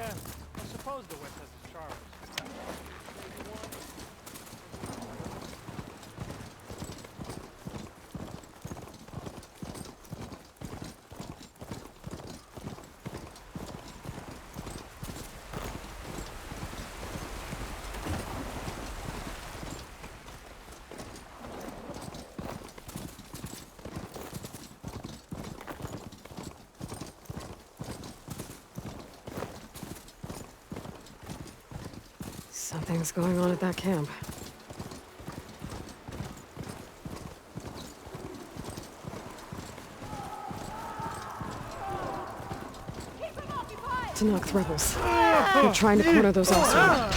Yeah, I suppose the West has its charms. Something's going on at that camp. Tenakth rebels. They're trying to corner those Oseram.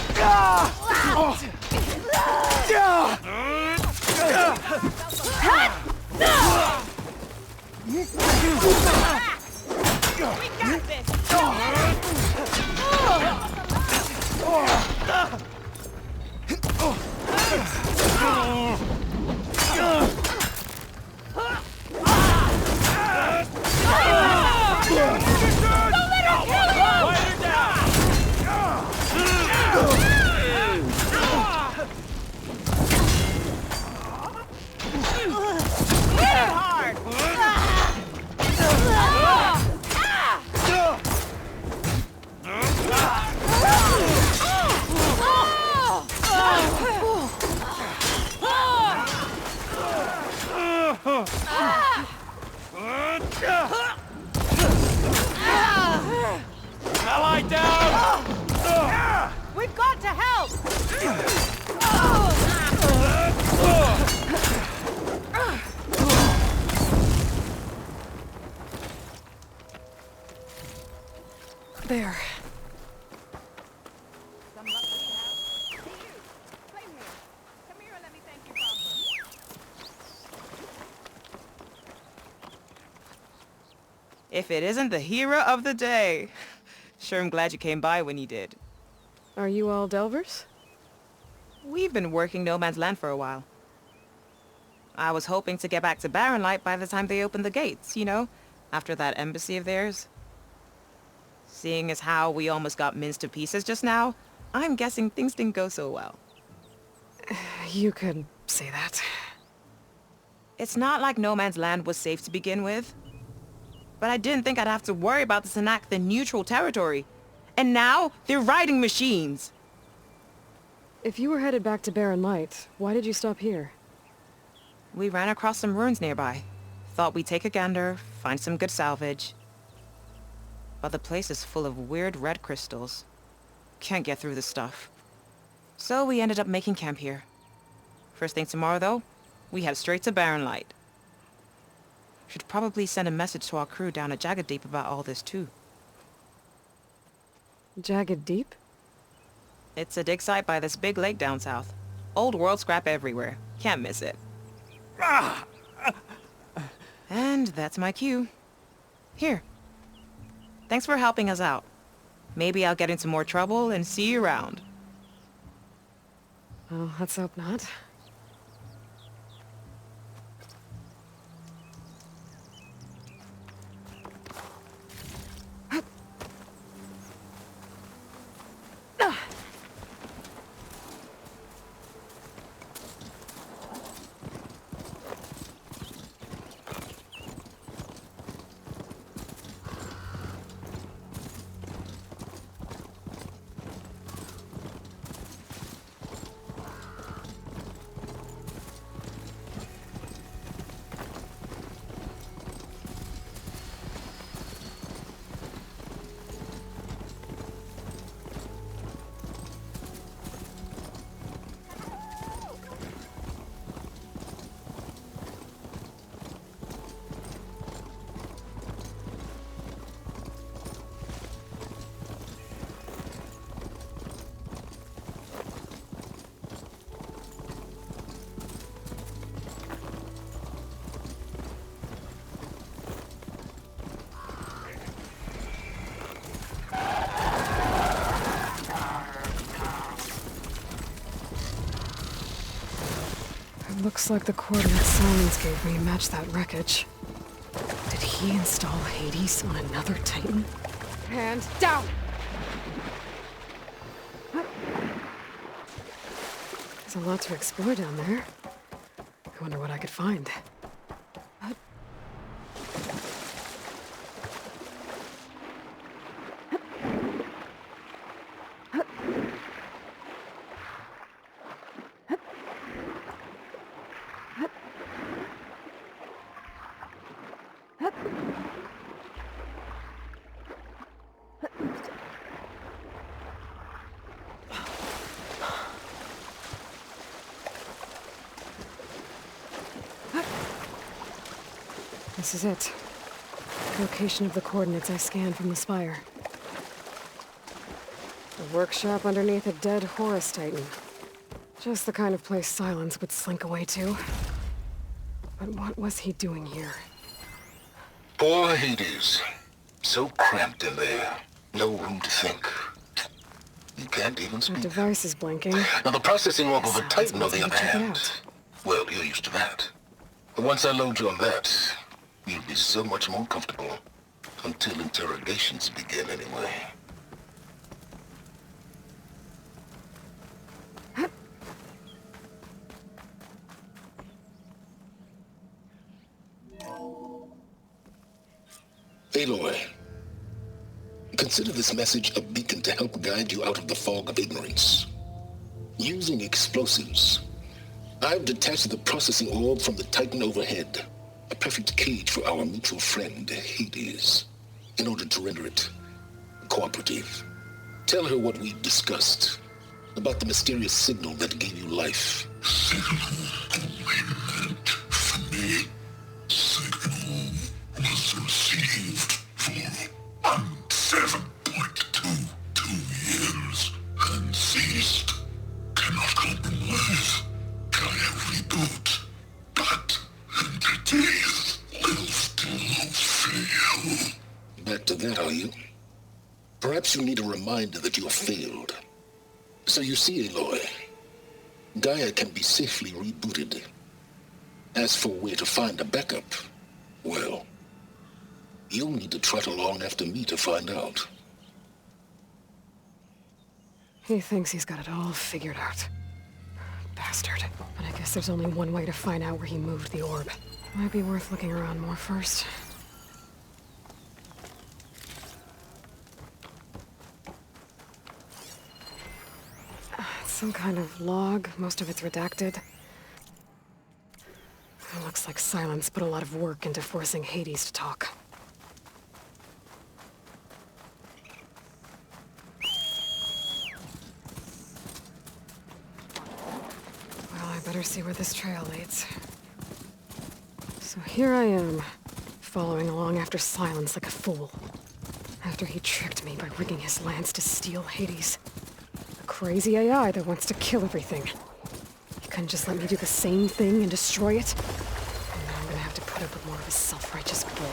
Ally down! We've got to help! There. If it isn't the hero of the day. Sure, I'm glad you came by when you did. Are you all Delvers? We've been working No Man's Land for a while. I was hoping to get back to Barren Light by the time they opened the gates, you know? After that embassy of theirs. Seeing as how we almost got minced to pieces just now, I'm guessing things didn't go so well. You could say that. It's not like No Man's Land was safe to begin with. But I didn't think I'd have to worry about the Tenakth in neutral territory. And now, they're riding machines! If you were headed back to Barren Light, why did you stop here? We ran across some ruins nearby. Thought we'd take a gander, find some good salvage. But the place is full of weird red crystals. Can't get through the stuff. So we ended up making camp here. First thing tomorrow, though, we head straight to Barren Light. Should probably send a message to our crew down at Jagged Deep about all this, too. Jagged Deep? It's a dig site by this big lake down south. Old world scrap everywhere. Can't miss it. And that's my cue. Here. Thanks for helping us out. Maybe I'll get into more trouble and see you around. Well, let's hope not. Looks like the coordinates Simons gave me match that wreckage. Did he install Hades on another Titan? Hand down! There's a lot to explore down there. I wonder what I could find. This is it. Location of the coordinates I scanned from the spire. A workshop underneath a dead Horus Titan. Just the kind of place Silence would slink away to. But what was he doing here? Poor Hades. So cramped in there. No room to think. You can't even That speak. device is blinking. Now the processing orb of a Sounds Titan, on like the you other check it hand. out. Well, you're used to that. But once I load you on that, you'll be so much more comfortable. Until interrogations begin, anyway. Aloy, consider this message a beacon to help guide you out of the fog of ignorance. Using explosives, I've detached the processing orb from the Titan overhead, a perfect cage for our mutual friend, Hades, in order to render it cooperative. Tell her what we've discussed about the mysterious signal that gave you life. Signal only meant for me. Signal was received for 7.22 years and ceased. Cannot compromise. Gaia reboot. But entities will still fail. Back to that, are you? Perhaps you need a reminder that you have failed. So you see, Aloy, Gaia can be safely rebooted. As for where to find a backup, well, you'll need to trot along after me to find out. He thinks he's got it all figured out. Bastard. But I guess there's only one way to find out where he moved the orb. Might be worth looking around more first. It's some kind of log. Most of it's redacted. It looks like Silence put a lot of work into forcing Hades to talk. Well, I better see where this trail leads. So here I am, following along after Silence like a fool. After he tricked me by rigging his lance to steal Hades. A crazy AI that wants to kill everything. He couldn't just let me do the same thing and destroy it. And now I'm gonna have to put up with more of his self-righteous bull.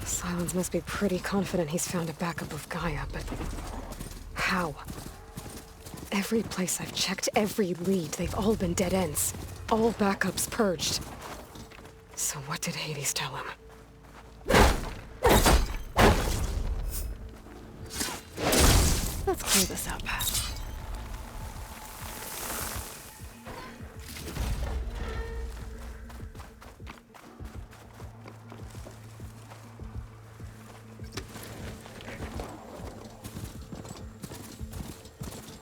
Silence must be pretty confident he's found a backup of Gaia, but how? Every place I've checked, every lead, they've all been dead ends. All backups purged. So what did Hades tell him? Let's clear this up.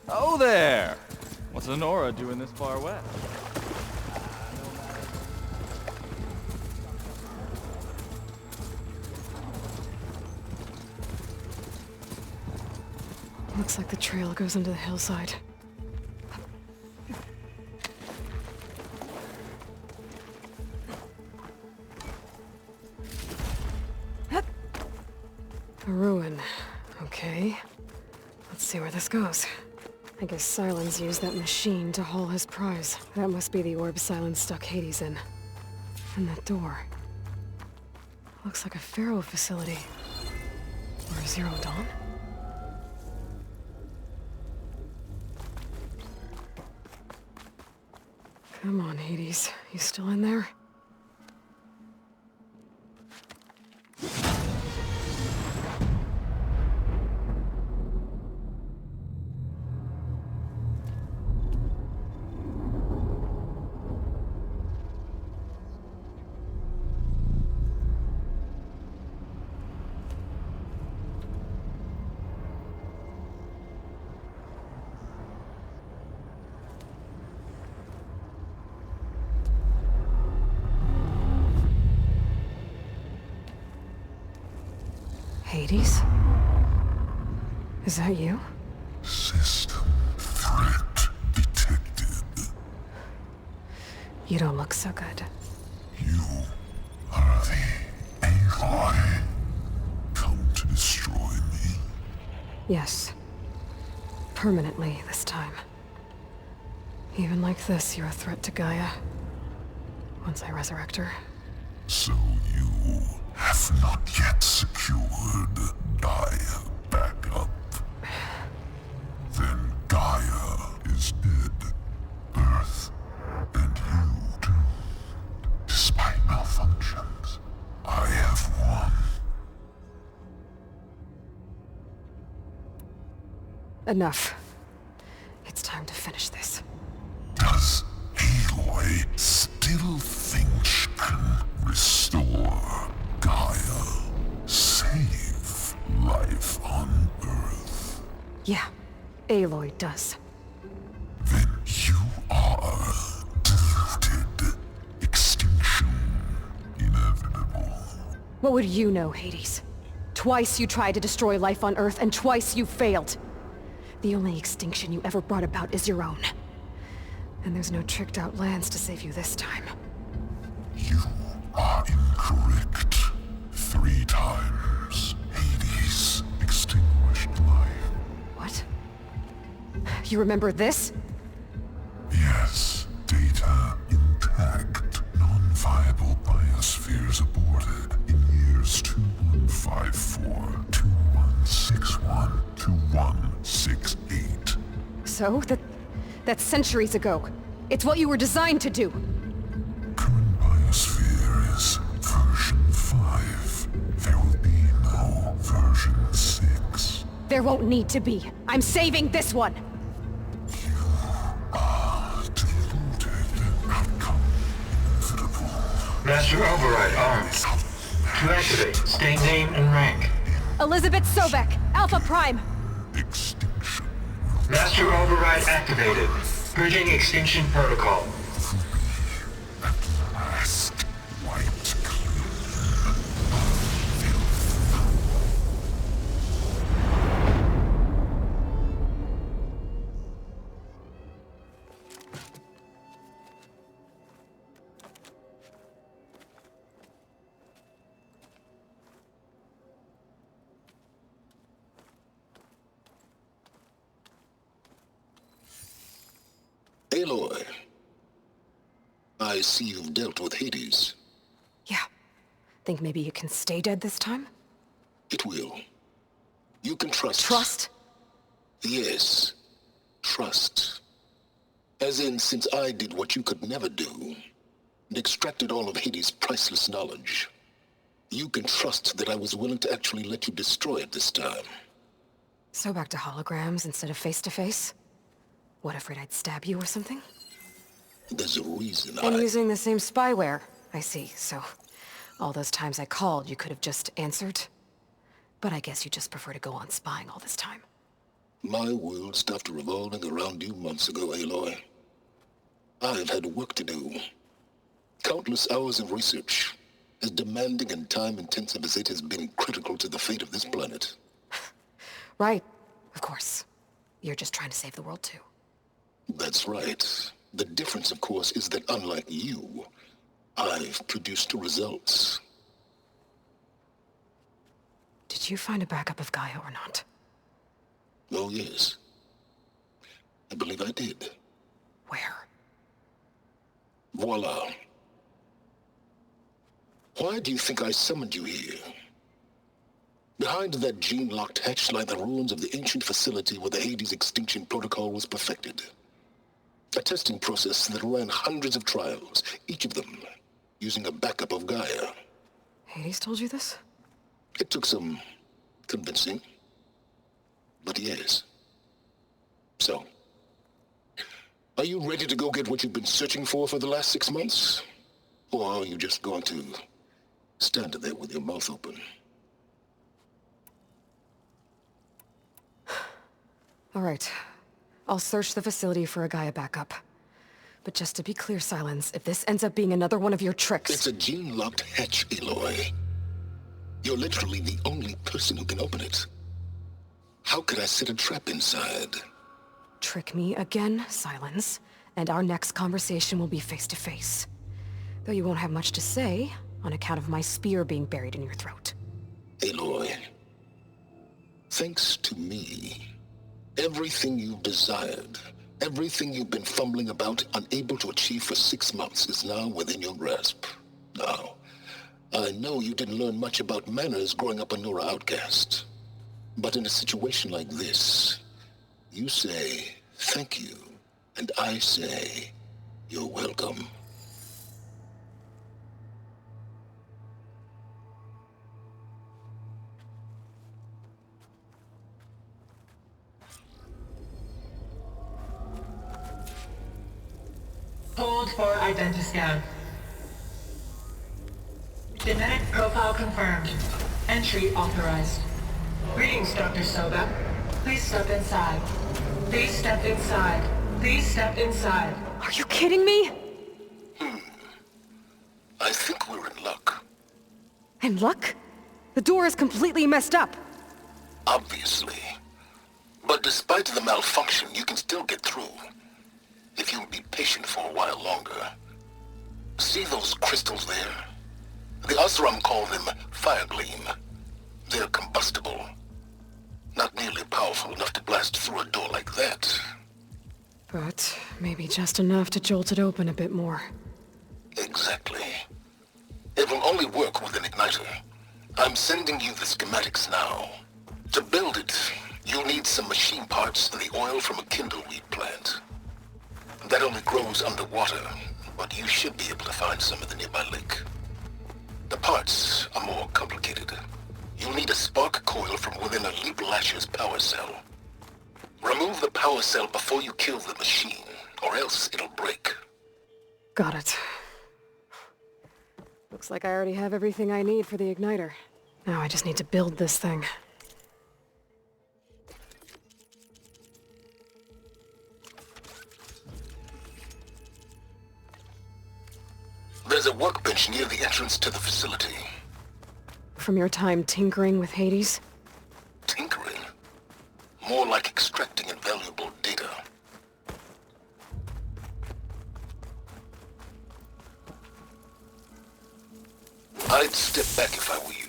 Oh there! What's Honora doing this far west? Looks like the trail goes into the hillside. A ruin. Okay. Let's see where this goes. I guess Silence used that machine to haul his prize. That must be the orb Silence stuck Hades in. And that door. Looks like a Pharaoh facility. Or a Zero Dawn? Come on, Hades. You still in there? Hades? Is that you? System threat detected. You don't look so good. You are the Aloy. Come to destroy me. Yes. Permanently this time. Even like this, you're a threat to Gaia. Once I resurrect her. So you have not yet secured Gaia back up. Then Gaia is dead. Earth and you too. Despite malfunctions, I have won. Enough. It's time to finish this. Does Aloy still think she can restore Gaia? Save life on Earth? Yeah, Aloy does. Then you are deluded. Extinction inevitable. What would you know, Hades? Twice you tried to destroy life on Earth, and twice you failed. The only extinction you ever brought about is your own. And there's no tricked-out lands to save you this time. You are incorrect. 3 times Hades extinguished life. What? You remember this? Yes, data intact. Non-viable biospheres aborted in years 2154, 2161, 2168. So? That's centuries ago. It's what you were designed to do. Current biosphere is version 5. There will be no version 6. There won't need to be. I'm saving this one! Deluded. Outcome inevitable. Master Override armed. To activate, state name and rank. Elizabeth Sobek, Alpha Prime! Extinction. Master Override activated. Purging extinction protocol. At last, wiped clean. Aloy, I see you've dealt with Hades. Yeah. Think maybe you can stay dead this time? It will. You can trust. Trust? Yes. Trust. As in, since I did what you could never do, and extracted all of Hades' priceless knowledge, you can trust that I was willing to actually let you destroy it this time. So back to holograms instead of face-to-face? What, afraid I'd stab you or something? There's a reason And using the same spyware. I see, so... all those times I called, you could have just answered? But I guess you just prefer to go on spying all this time. My world stopped revolving around you months ago, Aloy. I've had work to do. Countless hours of research, as demanding and time-intensive as it has been critical to the fate of this planet. Right, of course. You're just trying to save the world too. That's right. The difference, of course, is that unlike you, I've produced results. Did you find a backup of Gaia or not? Oh, yes. I believe I did. Where? Voila. Why do you think I summoned you here? Behind that gene-locked hatch lie the ruins of the ancient facility where the Hades extinction protocol was perfected. A testing process that ran hundreds of trials, each of them using a backup of Gaia. Hades told you this? It took some convincing, but yes. So, are you ready to go get what you've been searching for the last 6 months? Or are you just going to stand there with your mouth open? All right. I'll search the facility for a Gaia backup. But just to be clear, Silence, if this ends up being another one of your tricks... It's a gene-locked hatch, Aloy. You're literally the only person who can open it. How could I set a trap inside? Trick me again, Silence, and our next conversation will be face to face. Though you won't have much to say, on account of my spear being buried in your throat. Aloy, thanks to me, everything you've desired, everything you've been fumbling about, unable to achieve for 6 months, is now within your grasp. Now, I know you didn't learn much about manners growing up a Nora outcast. But in a situation like this, you say, thank you, and I say, you're welcome. Hold for identiscan. Genetic profile confirmed. Entry authorized. Greetings, Dr. Soba. Please step inside. Please step inside. Please step inside. Are you kidding me? I think we're in luck. In luck? The door is completely messed up. Obviously. But despite the malfunction, you can still get through. If you'll be patient for a while longer. See those crystals there? The Oseram call them Firegleam. They're combustible. Not nearly powerful enough to blast through a door like that. But maybe just enough to jolt it open a bit more. Exactly. It will only work with an igniter. I'm sending you the schematics now. To build it, you'll need some machine parts and the oil from a kindleweed plant. That only grows underwater, but you should be able to find some in the nearby lake. The parts are more complicated. You'll need a spark coil from within a Leap Lasher's power cell. Remove the power cell before you kill the machine, or else it'll break. Got it. Looks like I already have everything I need for the igniter. Now I just need to build this thing. There's a workbench near the entrance to the facility. From your time tinkering with Hades? Tinkering? More like extracting invaluable data. I'd step back if I were you.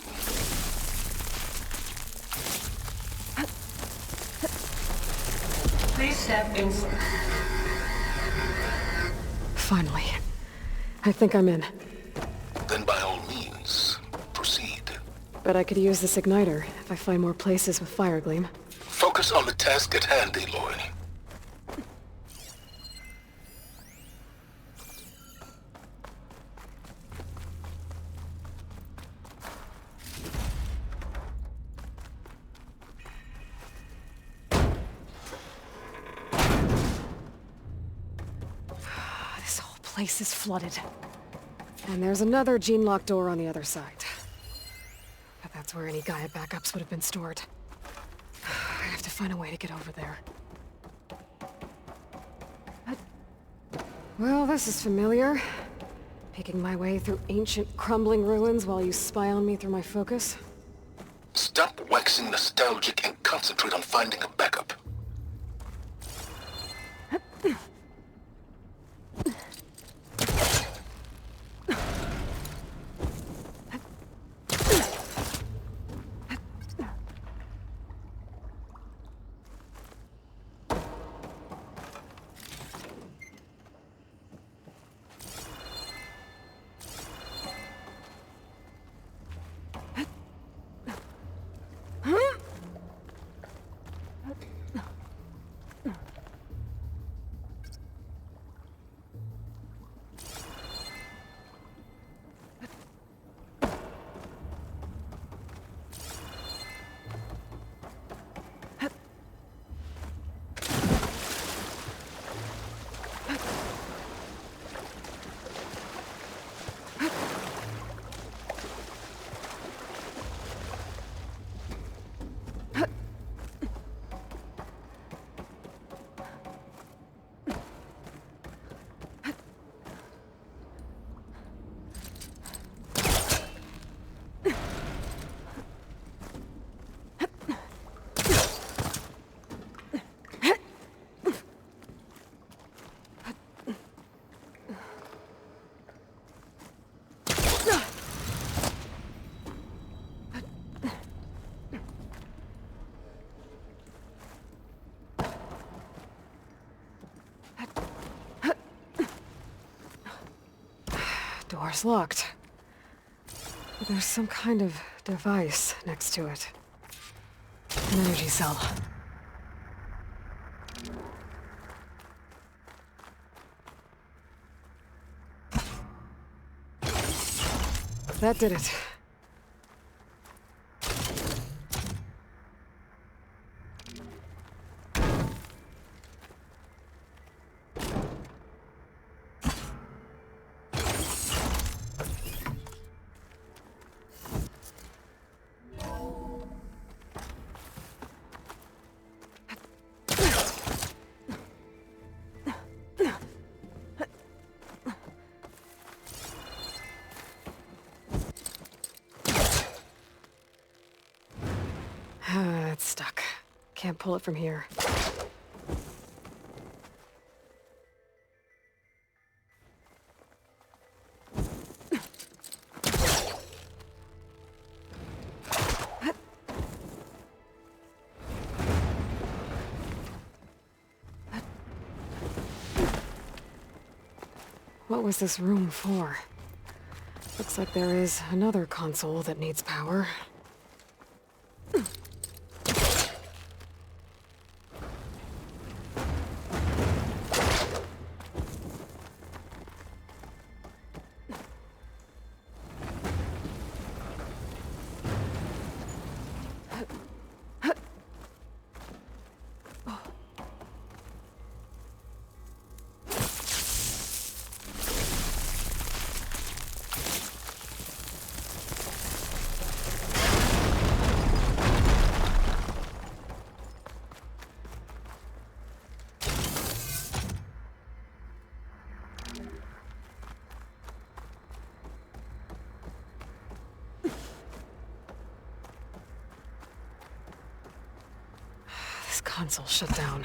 Please step inside. Finally. I think I'm in. Then by all means, proceed. Bet I could use this igniter if I find more places with Firegleam. Focus on the task at hand, Aloy. This whole place is flooded. And there's another gene-locked door on the other side. But that's where any Gaia backups would have been stored. I have to find a way to get over there. Well, this is familiar. Picking my way through ancient, crumbling ruins while you spy on me through my focus. Stop waxing nostalgic and concentrate on finding a backup. Door's locked. But there's some kind of device next to it. An energy cell. That did it. It's stuck. Can't pull it from here. What was this room for? Looks like there is another console that needs power. This console shut down.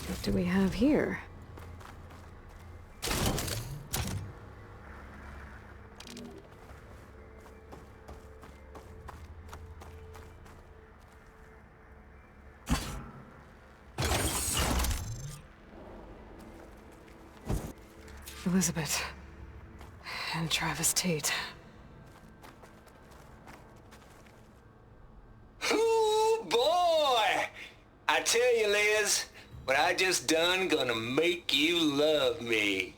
What do we have here? Elizabeth and Travis Tate. Ooh, boy! I tell you, Liz, what I just done gonna make you love me.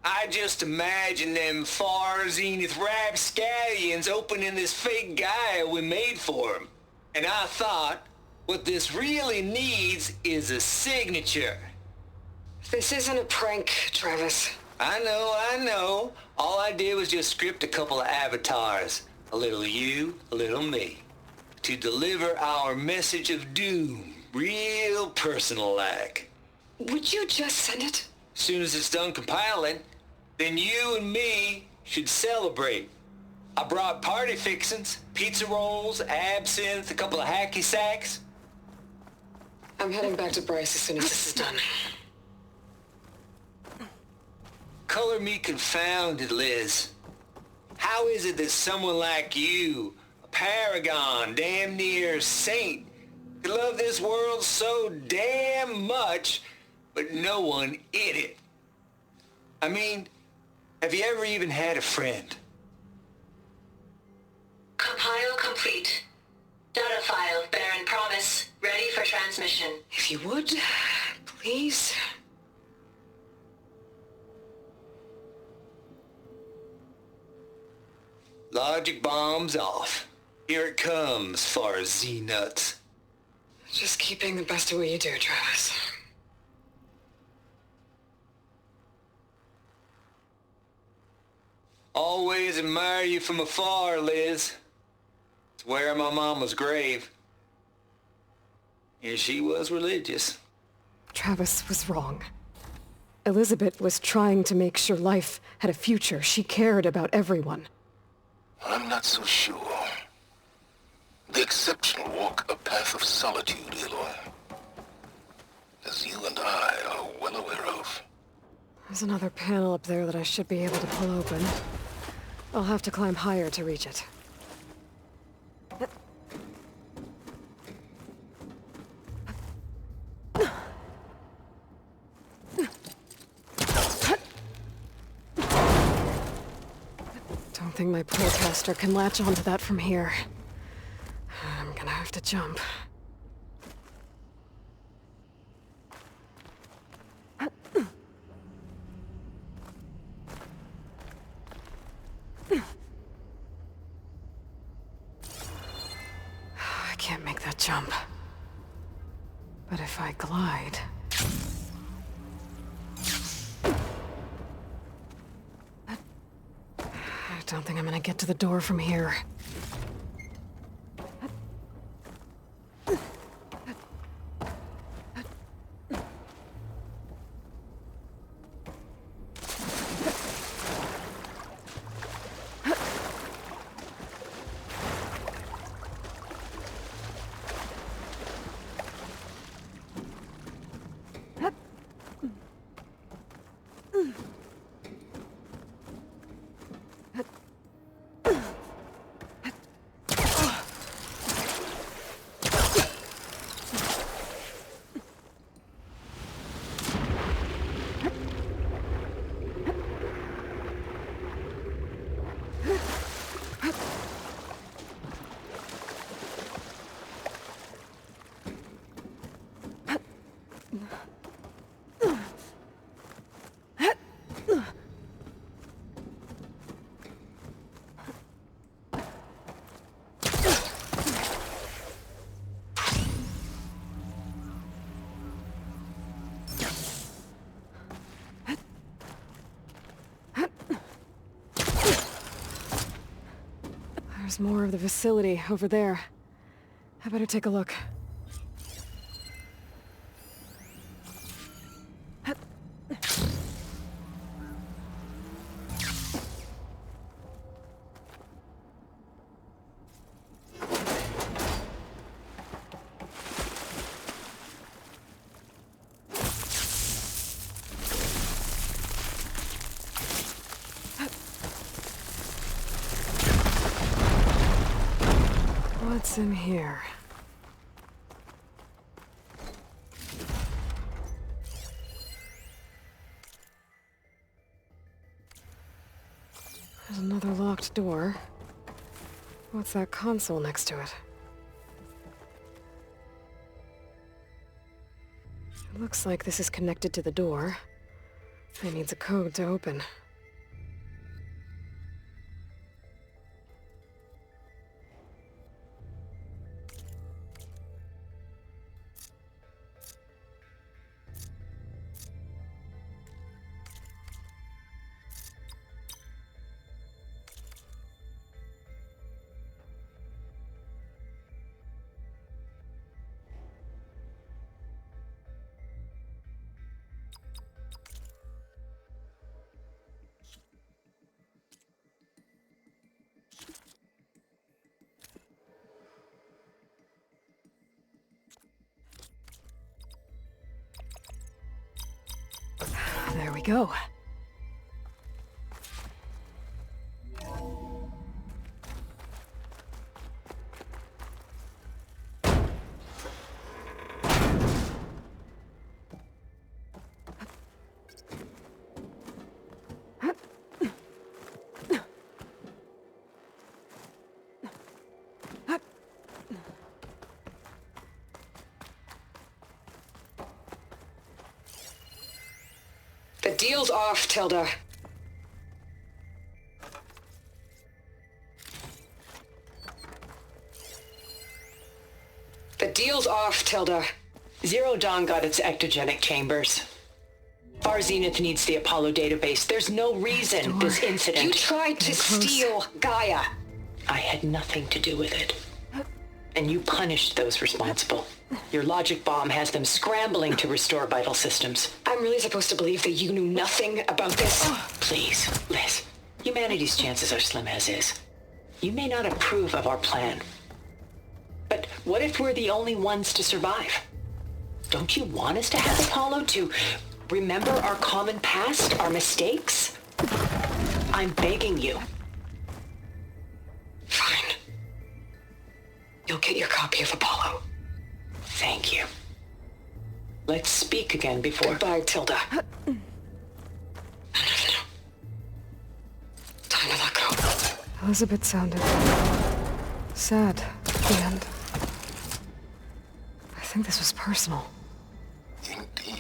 I just imagine them far zenith rapscallions opening this fake guy we made for him. And I thought, what this really needs is a signature. This isn't a prank, Travis. I know. All I did was just script a couple of avatars. A little you, a little me. To deliver our message of doom, real personal-like. Would you just send it? Soon as it's done compiling, then you and me should celebrate. I brought party fixings, pizza rolls, absinthe, a couple of hacky sacks. I'm heading back to Bryce as soon as this is done. Color me confounded, Liz. How is it that someone like you, a paragon, damn near saint, could love this world so damn much, but no one in it? I mean, have you ever even had a friend? Compile complete. Data file, Baron Promise, ready for transmission. If you would, please. Logic bomb's off. Here it comes, far Z-nuts. Just keeping the best of what you do, Travis. Always admire you from afar, Liz. It's where my mama's grave. And she was religious. Travis was wrong. Elizabeth was trying to make sure life had a future. She cared about everyone. I'm not so sure. The exceptional walk a path of solitude, Aloy. As you and I are well aware of. There's another panel up there that I should be able to pull open. I'll have to climb higher to reach it. Don't think my procaster can latch onto that from here. I'm gonna have to jump. I can't make that jump. But if I glide... I don't think I'm gonna get to the door from here. There's more of the facility over there. I better take a look. What's in here? There's another locked door. What's that console next to it? It looks like this is connected to the door. It needs a code to open. There we go. The deal's off, Tilda. The deal's off, Tilda. Zero Dawn got its ectogenic chambers. Far Zenith needs the Apollo database. There's no reason this incident... You tried to steal Gaia. I had nothing to do with it. And you punished those responsible. Your logic bomb has them scrambling to restore vital systems. I'm really supposed to believe that you knew nothing about this? Please, Liz. Humanity's chances are slim as is. You may not approve of our plan. But what if we're the only ones to survive? Don't you want us to have Apollo to Remember our common past, our mistakes? I'm begging you. Fine. You'll get your copy of Apollo. Thank you. Let's speak again before... Goodbye, Tilda. Time to let go. Elizabeth sounded sad at the end. I think this was personal. Indeed.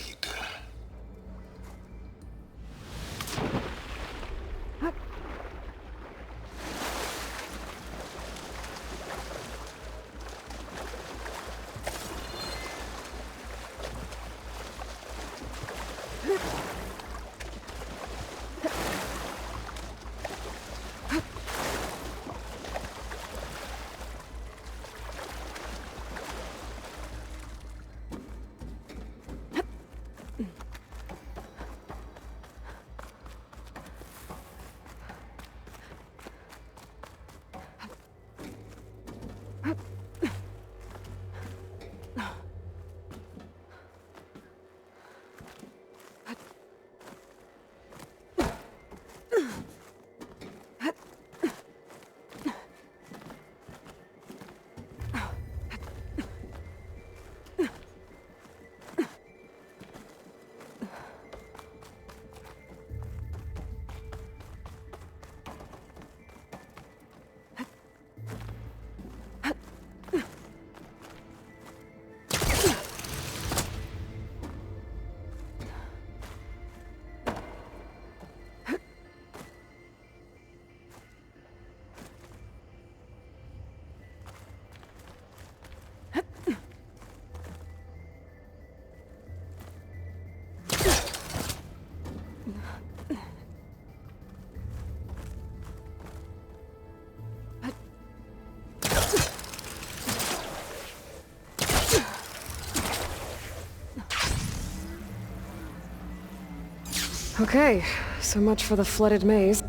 Okay, so much for the flooded maze.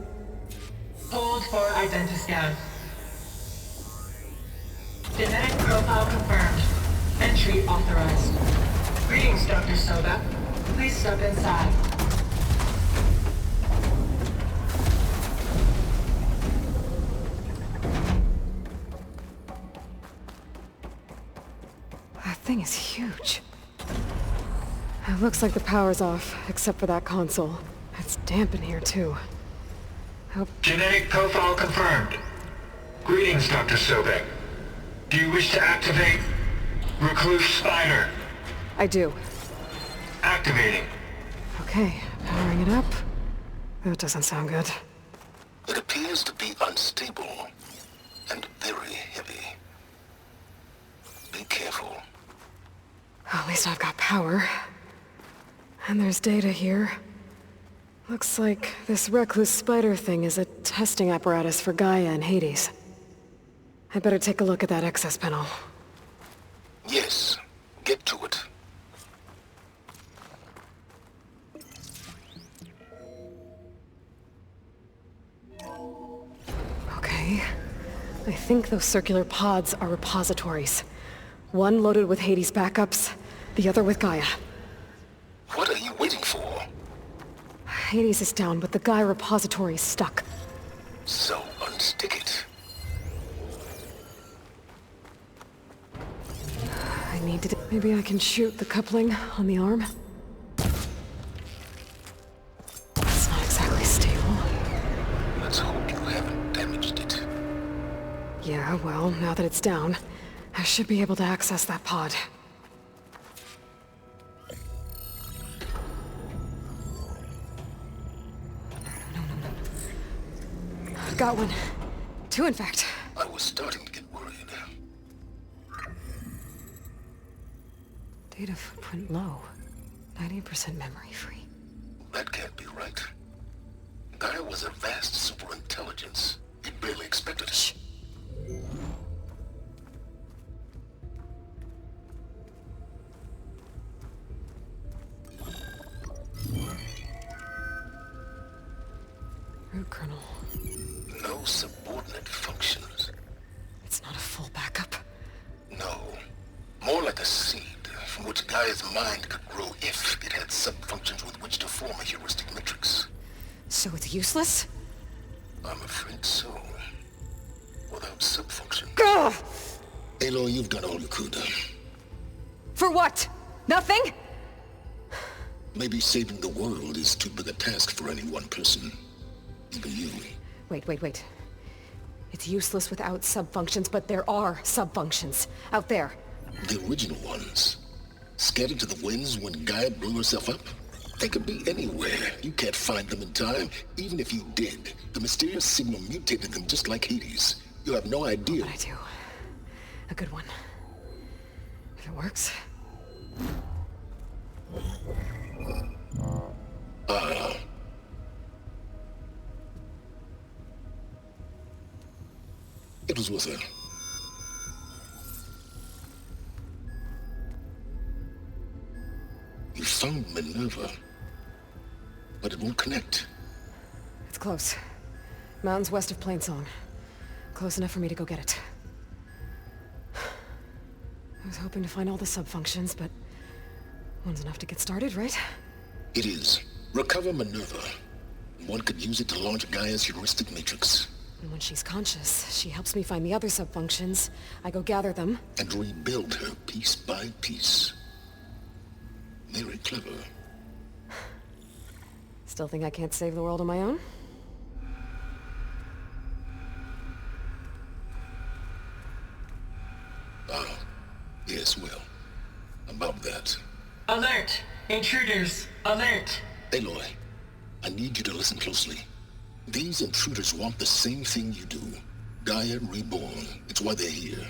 Hold for identiscan. Genetic profile confirmed. Entry authorized. Greetings, Dr. Soba. Please step inside. That thing is huge. It looks like the power's off, except for that console. It's damp in here, too. Genetic profile confirmed. Greetings, Dr. Sobek. Do you wish to activate Recluse Spider? I do. Activating. Okay, powering it up. That doesn't sound good. It appears to be unstable and very heavy. Be careful. At least I've got power. And there's data here. Looks like this Recluse Spider thing is a testing apparatus for Gaia and Hades. I better take a look at that access panel. Yes, get to it. Okay. I think those circular pods are repositories. One loaded with Hades backups, the other with Gaia. What are you waiting for? Hades is down, but the Gaia repository is stuck. So unstick it. I need to... Maybe I can shoot the coupling on the arm? It's not exactly stable. Let's hope you haven't damaged it. Yeah, well, now that it's down, I should be able to access that pod. Got one. Two, in fact. I was starting to get worried. Data footprint low. 90% memory free. That can't be right. Gaia was a vast superintelligence. We barely expected it. Shh. Root kernel. No subordinate functions. It's not a full backup. No. More like a seed from which Gaia's mind could grow if it had sub-functions with useless? I'm afraid so. Without subfunction. Ugh! Aloy, you've done all you could. For what? Nothing? Maybe saving the world is too big a task for any one person. Even you. Wait. It's useless without subfunctions, but there are subfunctions out there. The original ones. Scattered to the winds when Gaia blew herself up? They could be anywhere. You can't find them in time. Even if you did, the mysterious signal mutated them just like Hades. You have no idea. But I do. A good one. If it works. It was with her. You found Minerva, but it won't connect. It's close. Mountains west of Plainsong. Close enough for me to go get it. I was hoping to find all the subfunctions, but one's enough to get started, right? It is. Recover Minerva. One could use it to launch Gaia's heuristic matrix. And when she's conscious, she helps me find the other subfunctions. I go gather them. And rebuild her piece by piece. Very clever. Still think I can't save the world on my own? Yes, well. About that. Alert! Intruders! Alert! Aloy, I need you to listen closely. These intruders want the same thing you do. Gaia reborn. It's why they're here.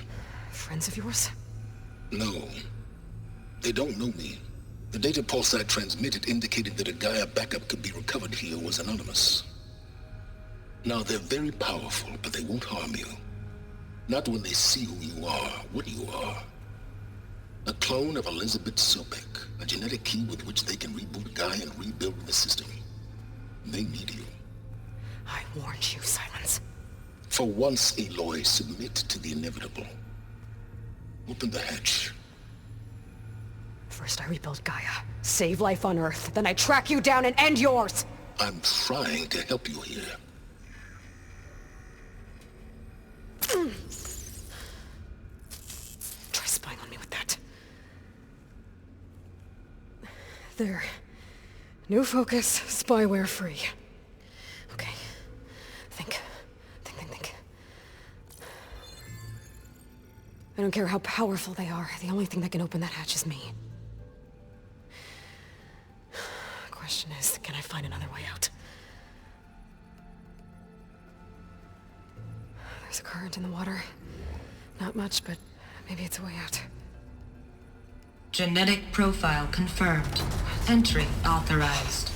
Friends of yours? No. They don't know me. The data pulse I transmitted indicated that a Gaia backup could be recovered here was anonymous. Now, they're very powerful, but they won't harm you. Not when they see who you are, what you are. A clone of Elizabeth Sobek, a genetic key with which they can reboot Gaia and rebuild the system. They need you. I warned you, Silence. For once, Aloy, submit to the inevitable. Open the hatch. First I rebuild Gaia, save life on Earth, then I track you down and end yours! I'm trying to help you here. Try spying on me with that. There. New focus, spyware free. Okay. Think. I don't care how powerful they are. The only thing that can open that hatch is me. Question is, can I find another way out? There's a current in the water. Not much, but maybe it's a way out. Genetic profile confirmed. Entry authorized.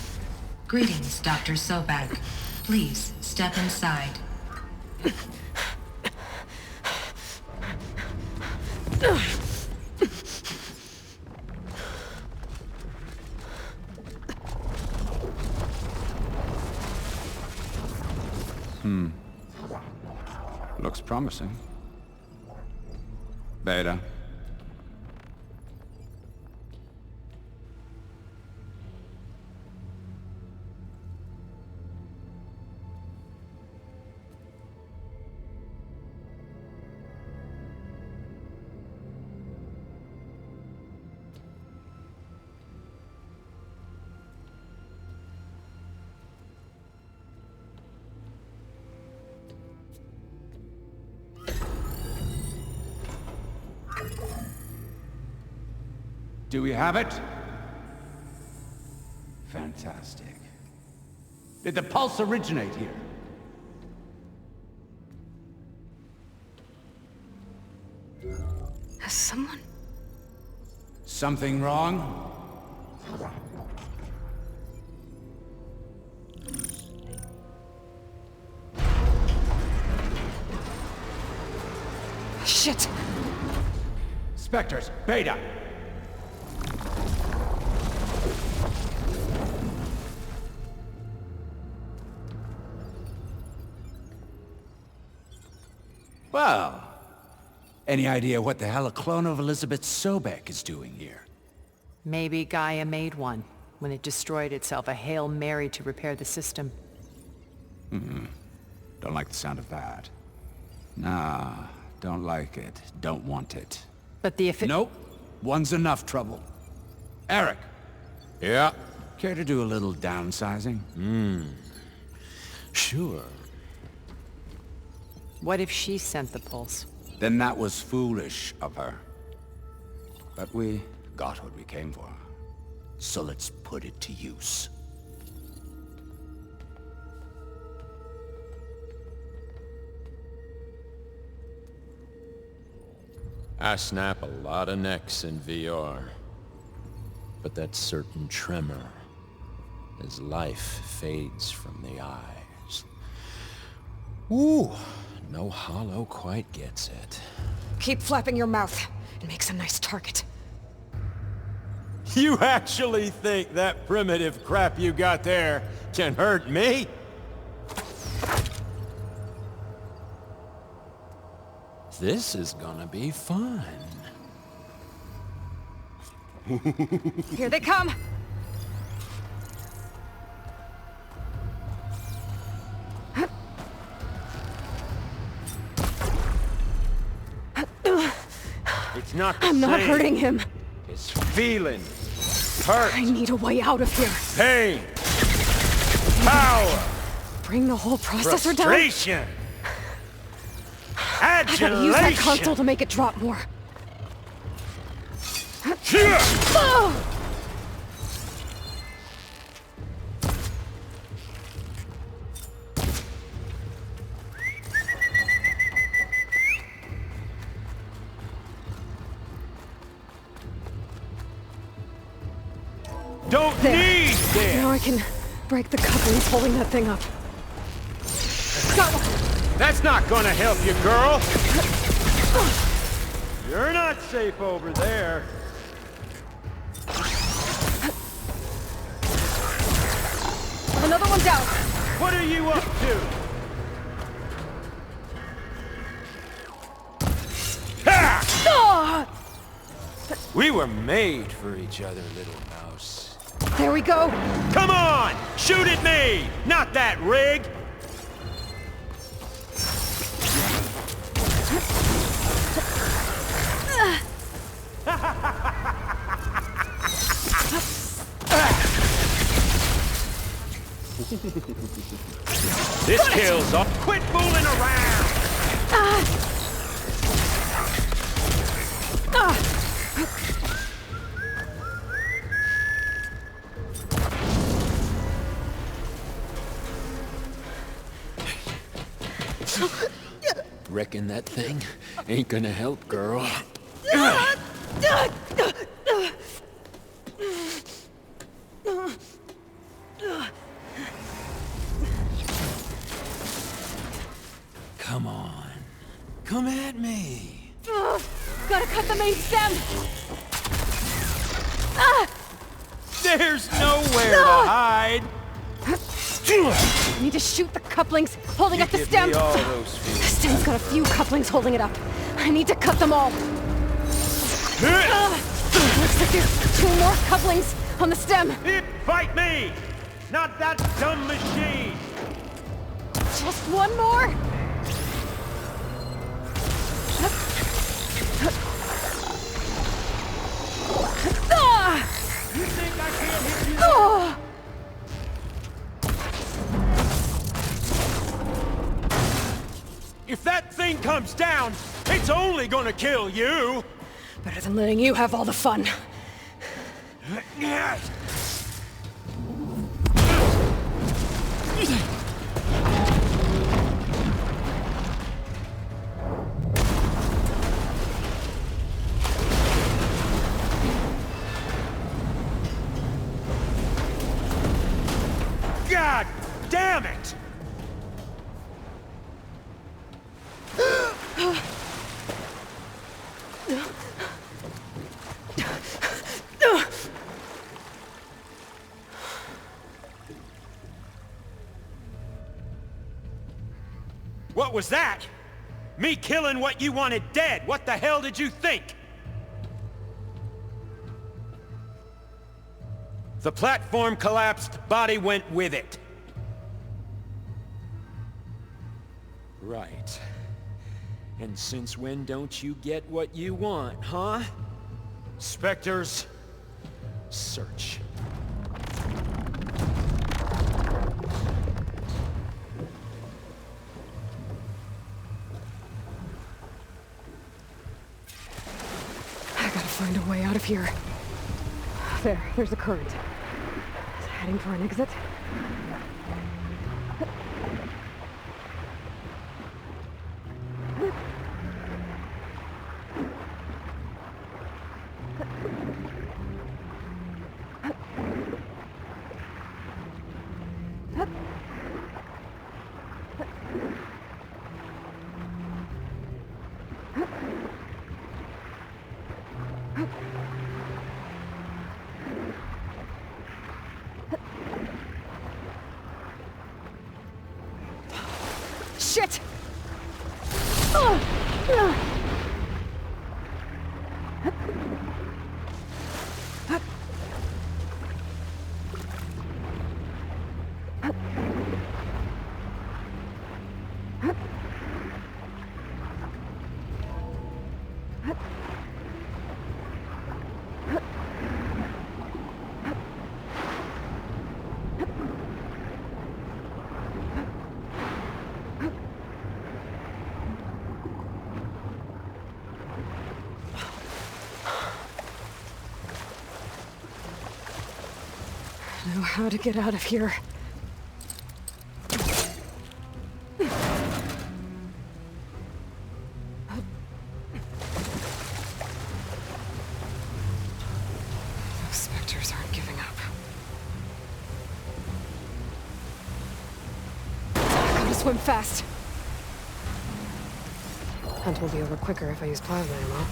Greetings, Dr. Sobek. Please step inside. Looks promising. Beta. Do we have it? Fantastic. Did the pulse originate here? Has someone... Something wrong? Shit! Spectres, Beta! Well, any idea what the hell a clone of Elizabeth Sobek is doing here? Maybe Gaia made one, when it destroyed itself, a Hail Mary to repair the system. Don't like the sound of that. Nah, don't like it. Don't want it. But Nope. One's enough trouble. Eric! Yeah? Care to do a little downsizing? Sure. What if she sent the pulse? Then that was foolish of her. But we got what we came for. So let's put it to use. I snap a lot of necks in VR. But that certain tremor as life fades from the eyes. Ooh, no hollow quite gets it. Keep flapping your mouth. It makes a nice target. You actually think that primitive crap you got there can hurt me? This is gonna be fun. Here they come! It's not the I'm not same. hurting him. It's feeling. Hurt. I need a way out of here. Pain. Power. Bring the whole processor down? Frustration. I gotta use that console to make it drop more. Oh! Don't There. need this. Now I can break the couplings holding that thing up. Got one. That's not gonna help you, girl. You're not safe over there. Another one down. What are you up to? Ha! Ah! We were made for each other, little mouse. There we go. Come on! Shoot at me! Not that rig! This kills off. Quit fooling around! Reckon that thing ain't gonna help, girl. Come on. Come at me. Gotta cut the main stem. There's nowhere to hide. I need to shoot the couplings holding up the Give stem. me all those The feelings. stem's got a few couplings holding it up. I need to cut them all. Looks like there's 2 more couplings on the stem. Fight me! Not that dumb machine! Just one more. You think I can't hit you? Oh! If that thing comes down, it's only gonna kill you! Better than letting you have all the fun. God damn it! What was that? Me killing what you wanted dead. What the hell did you think? The platform collapsed, body went with it. Right. And since when don't you get what you want, huh? Spectres, search. I gotta find a way out of here. There's a current. Heading for an exit. Shit! Know how to get out of here. Those specters aren't giving up. I gotta swim fast. Hunt will be over quicker if I use plasma ammo.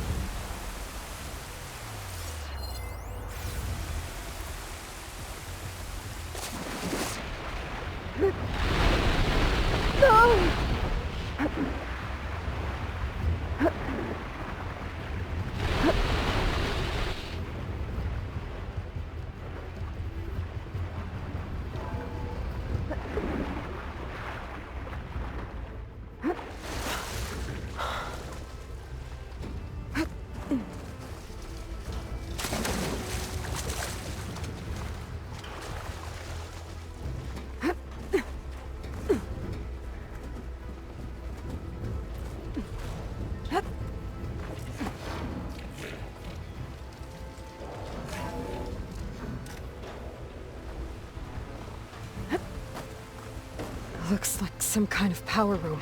Looks like some kind of power room.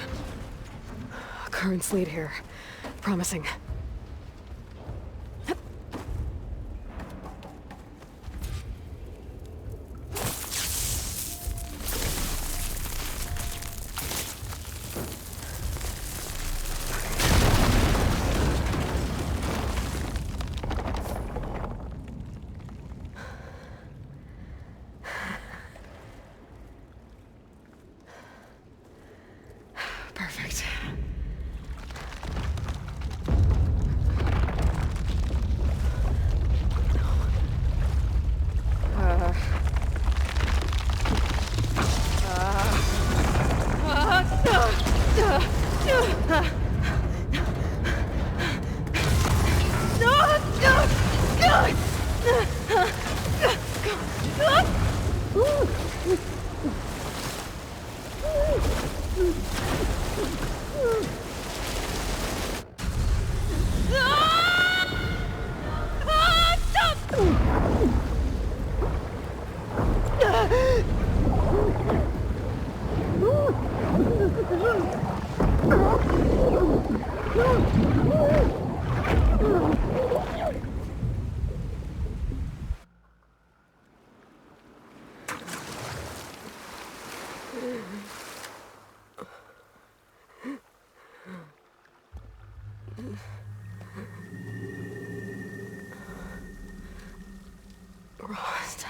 Currents lead here. Promising. Perfect. Rost.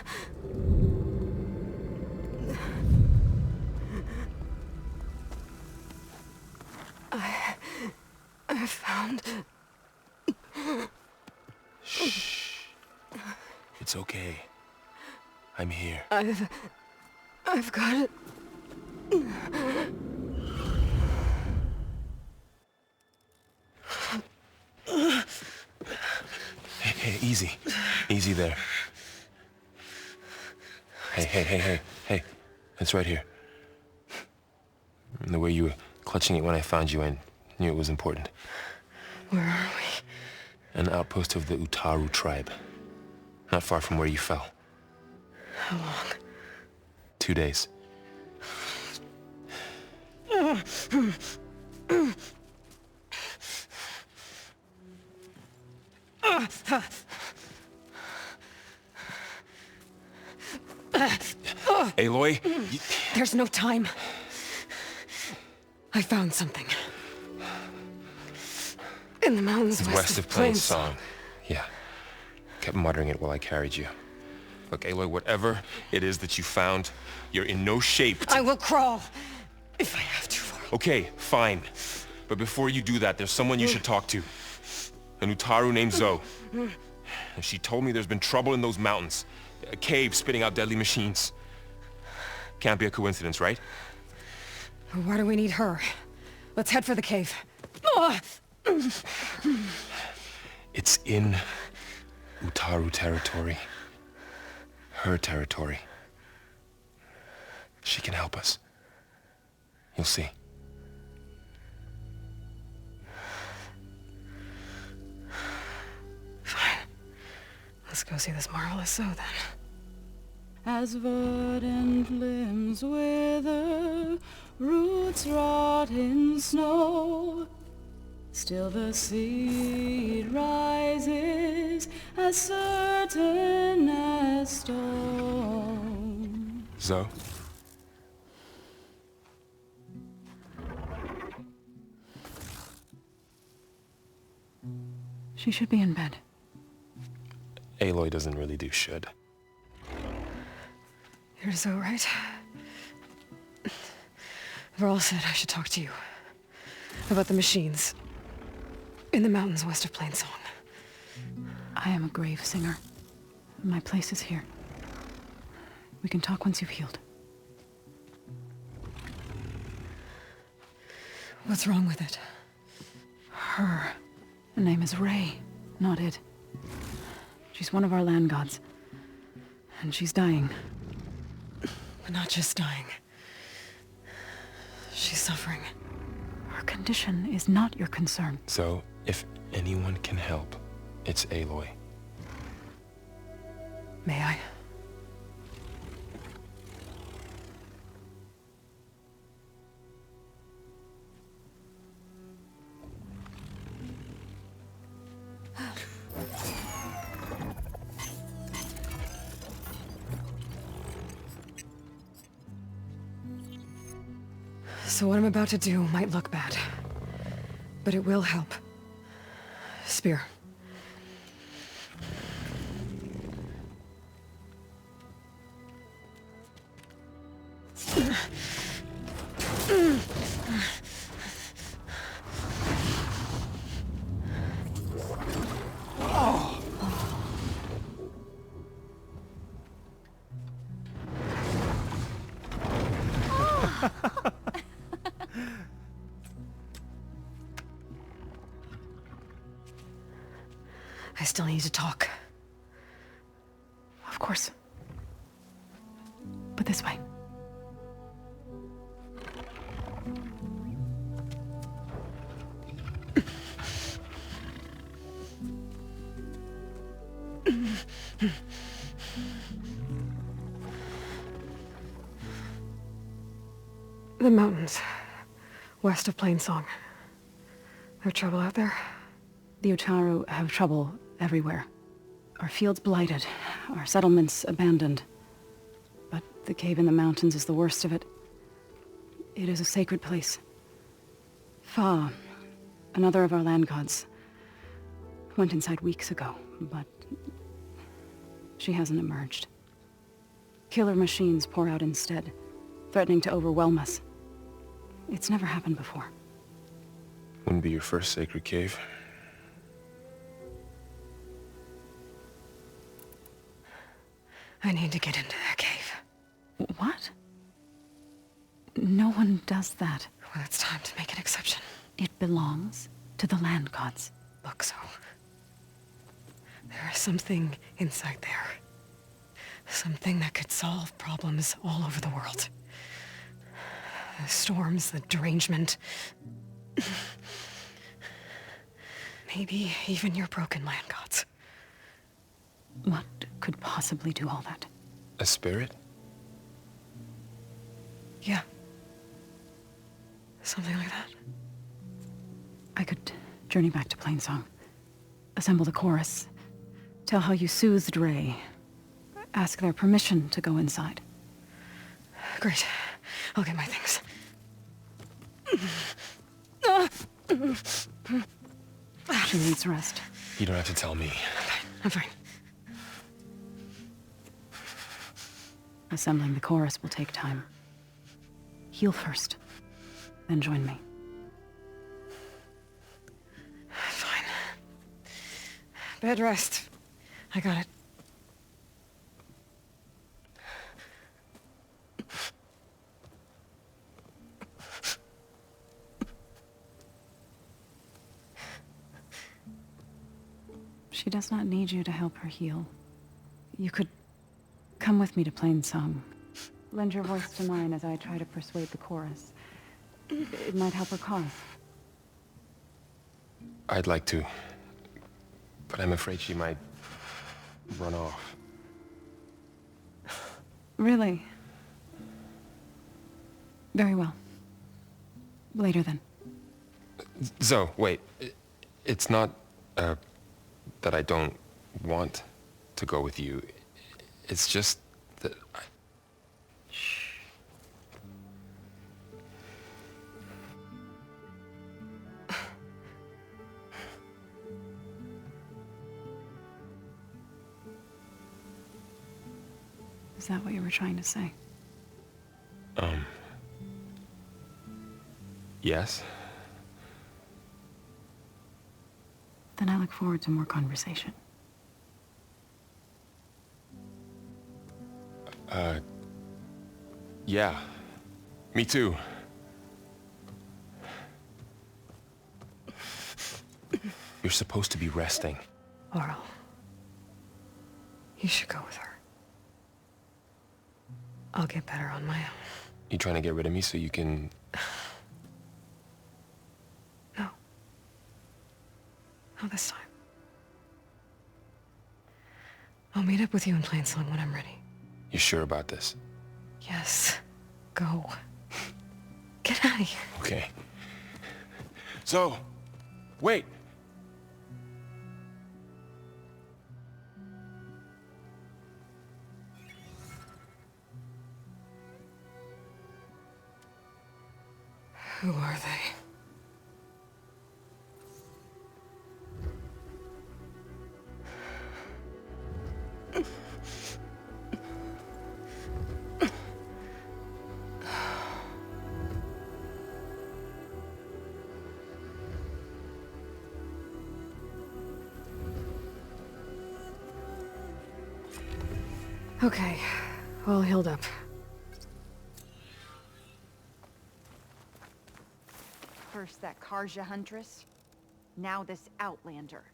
I found... Shh. It's okay. I'm here. I've got it. Okay, easy. Easy there. Hey. It's right here. And the way you were clutching it when I found you, I knew it was important. Where are we? An outpost of the Utaru tribe. Not far from where you fell. How long? 2 days. Aloy, There's no time. I found something. In the mountains west of Plainsong. Yeah. Kept muttering it while I carried you. Look, Aloy, whatever it is that you found, you're in no shape to... I will crawl, if I have to. Okay, fine. But before you do that, there's someone you should talk to. An Utaru named Zoe. And she told me there's been trouble in those mountains. A cave spitting out deadly machines. Can't be a coincidence, right? Why do we need her? Let's head for the cave. It's in Utaru territory. Her territory. She can help us. You'll see. Fine. Let's go see this marvelous Zoe then. As verdant limbs wither, roots rot in snow, still the seed rises as certain as stone. Zoe? She should be in bed. Aloy doesn't really do should. You're Zoe, right? Varl said I should talk to you. About the machines. In the mountains west of Plainsong. I am a grave singer. My place is here. We can talk once you've healed. What's wrong with it? Her. The name is Ray, not it. She's one of our land gods. And she's dying. But not just dying. She's suffering. Her condition is not your concern. So, if anyone can help, it's Aloy. May I? So what I'm about to do might look bad, but it will help. Spear. I still need to talk. Of course. But this way. The mountains. West of Plainsong. There trouble out there? The Utaru have trouble everywhere. Our fields blighted, our settlements abandoned. But the cave in the mountains is the worst of it. It is a sacred place. Fa, another of our land gods, went inside weeks ago, but she hasn't emerged. Killer machines pour out instead, threatening to overwhelm us. It's never happened before. Wouldn't be your first sacred cave. I need to get into that cave. What? No one does that. Well, it's time to make an exception. It belongs to the land gods. Look, so... There is something inside there. Something that could solve problems all over the world. The storms, the derangement. Maybe even your broken land gods. What could possibly do all that? A spirit? Yeah. Something like that. I could journey back to Plainsong. Assemble the chorus. Tell how you soothed Ray. Ask their permission to go inside. Great. I'll get my things. She needs rest. You don't have to tell me. I'm fine. Assembling the chorus will take time. Heal first, then join me. Fine. Bed rest. I got it. She does not need you to help her heal. You could come with me to Plainsong. Lend your voice to mine as I try to persuade the chorus. It might help her cause. I'd like to, but I'm afraid she might run off. Really? Very well. Later then. Zoe, wait. It's not, that I don't want to go with you. It's just that I... Shh. Is that what you were trying to say? Yes? Then I look forward to more conversation. Yeah. Me too. You're supposed to be resting. Laurel. You should go with her. I'll get better on my own. You trying to get rid of me so you can... No. Not this time. I'll meet up with you in Plainsong when I'm ready. You sure about this? Yes. Go. Get out of here. Okay. So, wait. Who are they? Okay, all healed up. First that Karja Huntress, now this Outlander.